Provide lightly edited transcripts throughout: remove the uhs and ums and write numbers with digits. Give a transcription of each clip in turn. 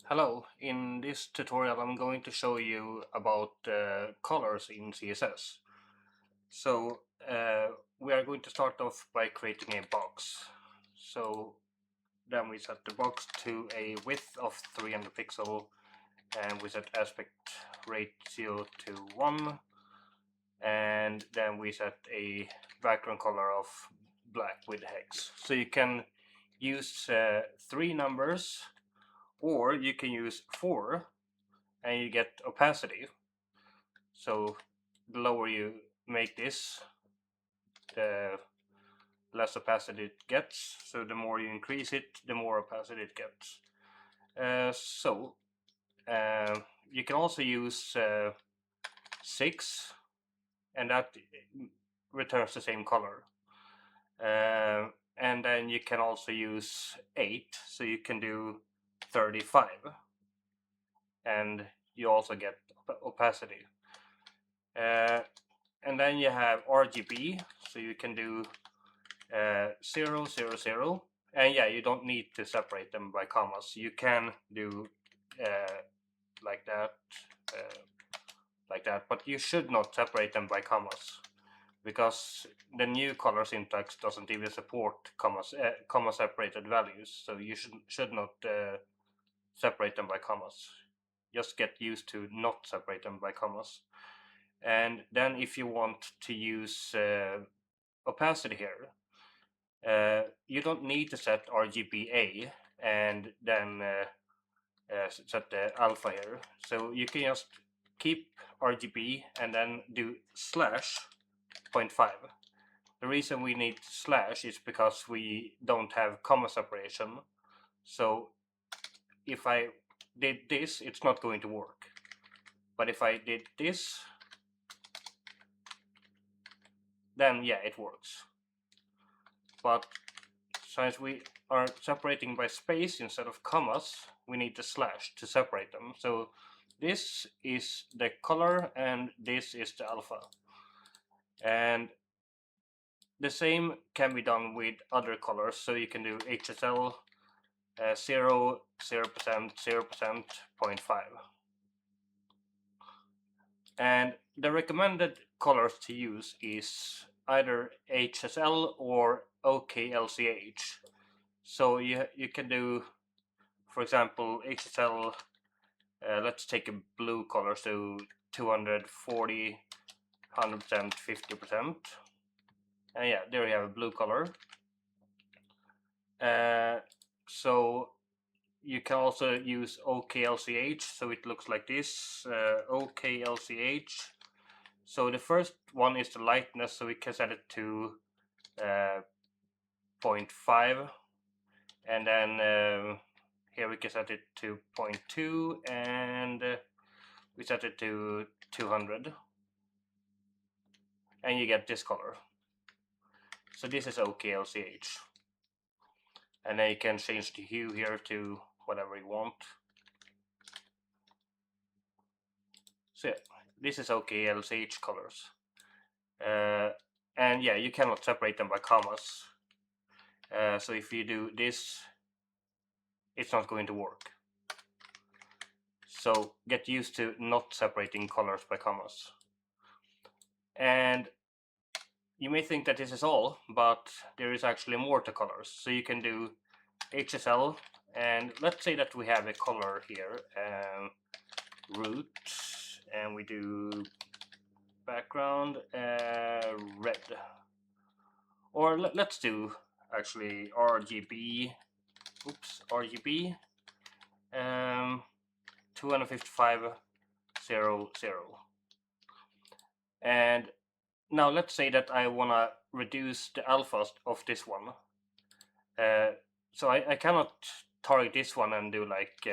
Hello, in this tutorial I'm going to show you about colors in CSS. So we are going to start off by creating a box. So then we set the box to a width of 300 pixel and we set aspect ratio to 1, and then we set a background color of black with hex. So you can use 3 numbers, or you can use 4 and you get opacity. So the lower you make this, the less opacity it gets. So the more you increase it, the more opacity it gets. You can also use 6, and that returns the same color. And then you can also use 8, so you can do 35, and you also get opacity. And then you have RGB, so you can do 0, 0, 0, and yeah, you don't need to separate them by commas. You can do like that, but you should not separate them by commas, because the new color syntax doesn't even support comma separated values, so you should not separate them by commas. Just get used to not separate them by commas. And then if you want to use opacity here, you don't need to set RGBA and then set the alpha here. So you can just keep RGB and then do slash 0.5. The reason we need slash is because we don't have comma separation. So if I did this, it's not going to work. But if I did this, then yeah, it works. But since we are separating by space instead of commas, we need the slash to separate them. So this is the color and this is the alpha. And the same can be done with other colors. So you can do HSL 0, 0%, 0%, 0.5. And the recommended colors to use is either HSL or OKLCH. So you can do, for example, HSL, let's take a blue color, so 240, 100%, 50%. And yeah, there you have a blue color. So you can also use OKLCH, so it looks like this, OKLCH. So the first one is the lightness, so we can set it to 0.5, and then here we can set it to 0.2, and we set it to 200, and you get this color. So this is OKLCH, and then you can change the hue here to whatever you want. So yeah, this is OKLCH colors, and yeah, you cannot separate them by commas. So if you do this, it's not going to work. So get used to not separating colors by commas. And you may think that this is all, but there is actually more to colors. So you can do HSL, and let's say that we have a color here, root, and we do background red. Or let's do actually RGB, RGB 255 0 0. And now let's say that I want to reduce the alpha of this one. So I cannot target this one and do like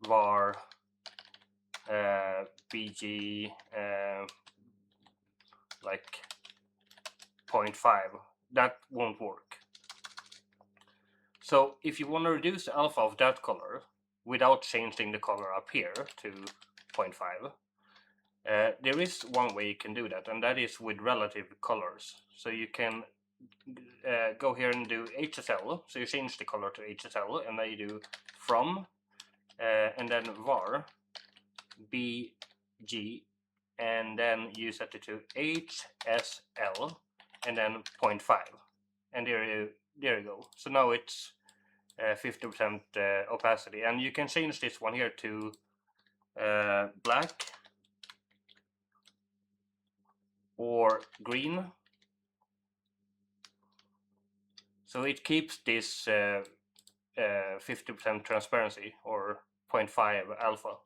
var bg like 0.5. That won't work. So if you want to reduce the alpha of that color without changing the color up here to 0.5, there is one way you can do that, and that is with relative colors. So you can go here and do HSL, so you change the color to HSL, and then you do from, and then var bg, and then you set it to hsl, and then 0.5, and there you go. So now it's 50% opacity, and you can change this one here to black or green, so it keeps this 50% transparency or 0.5 alpha.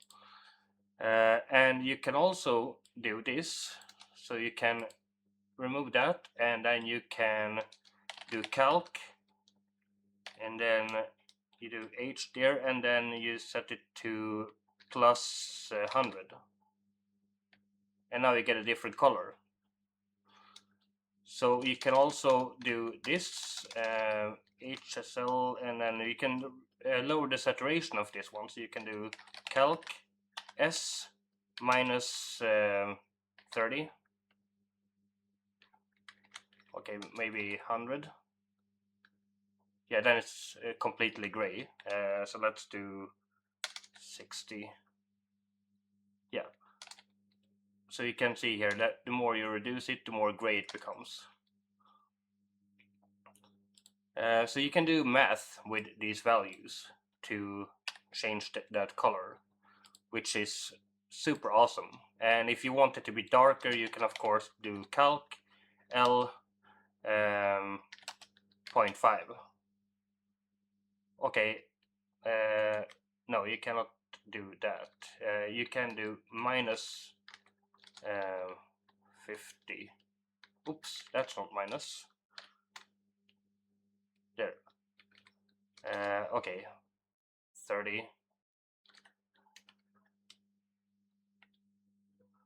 And you can also do this, so you can remove that, and then you can do calc, and then you do h there, and then you set it to plus 100, and now you get a different color. So you can also do this HSL, and then you can lower the saturation of this one, so you can do calc S minus 30, okay, maybe 100. Yeah, then it's completely gray. So let's do 60. Yeah. So you can see here that the more you reduce it, the more gray it becomes. So you can do math with these values to change that color, which is super awesome. And if you want it to be darker, you can of course do calc L 0.5. Okay, no, you cannot do that. You can do minus 50. Oops, that's not minus. There. Okay, 30.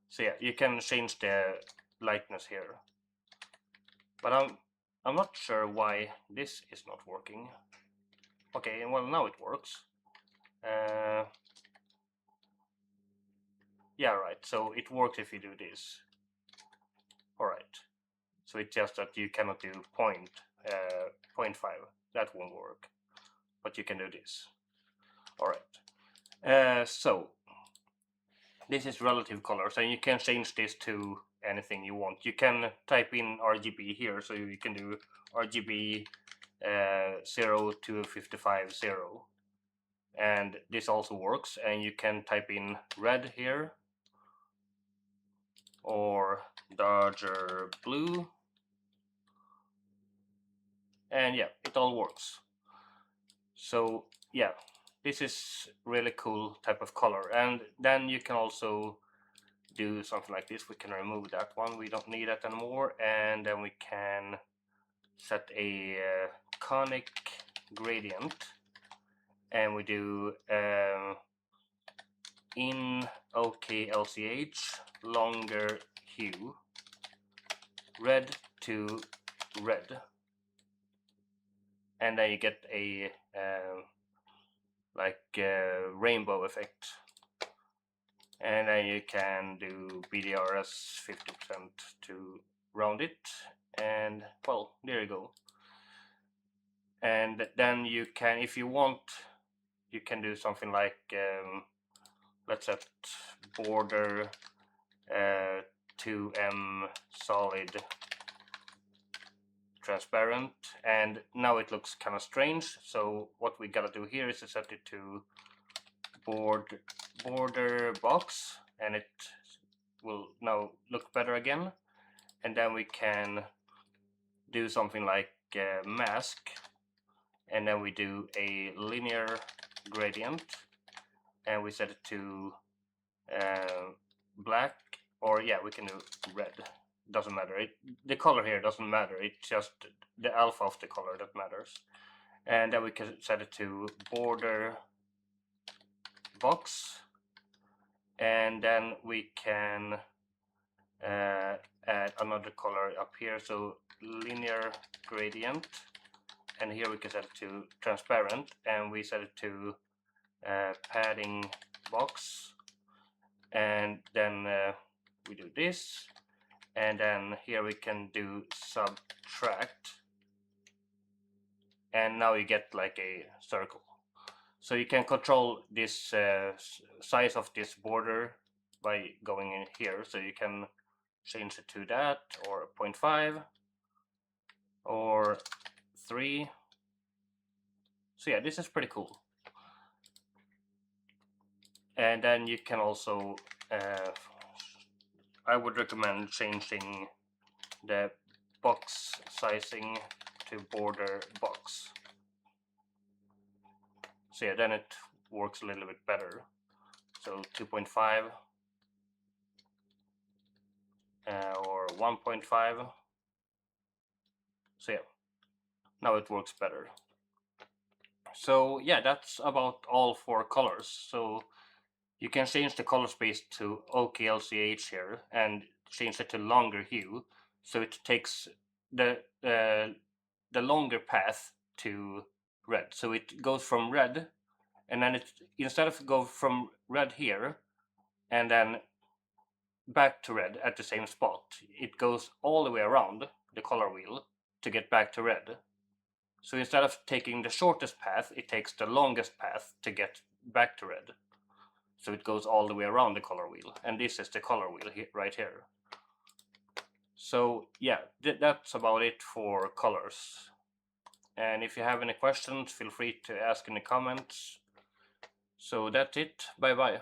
So yeah, you can change the lightness here. But I'm not sure why this is not working. Okay, well now it works. Yeah, right. So it works if you do this. Alright. So it's just that you cannot do 0.5. That won't work. But you can do this. Alright. So this is relative colors, and you can change this to anything you want. You can type in RGB here, so you can do RGB 0 to 55 0, and this also works. And you can type in red here or Dodger blue, and yeah, it all works. So yeah, this is really cool type of color. And then you can also do something like this. We can remove that one, we don't need that anymore, and then we can set a conic gradient, and we do in OKLCH longer hue, red to red, and then you get a rainbow effect. And then you can do BDRS 50% to round it, and well, there you go. And then you can, if you want, you can do something like let's set border 2M solid transparent, and now it looks kind of strange. So what we gotta do here is to set it to border box, and it will now look better again. And then we can do something like mask, and then we do a linear gradient, and we set it to black, or yeah, we can do red, doesn't matter. The color here doesn't matter, it's just the alpha of the color that matters. And then we can set it to border box, and then we can add another color up here, so linear gradient, and here we can set it to transparent, and we set it to padding box, and then we do this, and then here we can do subtract, and now you get like a circle. So you can control this size of this border by going in here. So you can change it to that, or 0.5 or 3. So yeah, this is pretty cool. And then you can also I would recommend changing the box sizing to border box. So yeah, then it works a little bit better. So 2.5 or 1.5. So yeah, now it works better. So yeah, that's about all for colors. So you can change the color space to OKLCH here and change it to longer hue, so it takes the longer path to red. So it goes from red, and then it, instead of go from red here and then back to red at the same spot, it goes all the way around the color wheel to get back to red. So instead of taking the shortest path, it takes the longest path to get back to red. So it goes all the way around the color wheel, and this is the color wheel right here. So yeah, that's about it for colors. And if you have any questions, feel free to ask in the comments. So that's it. Bye bye.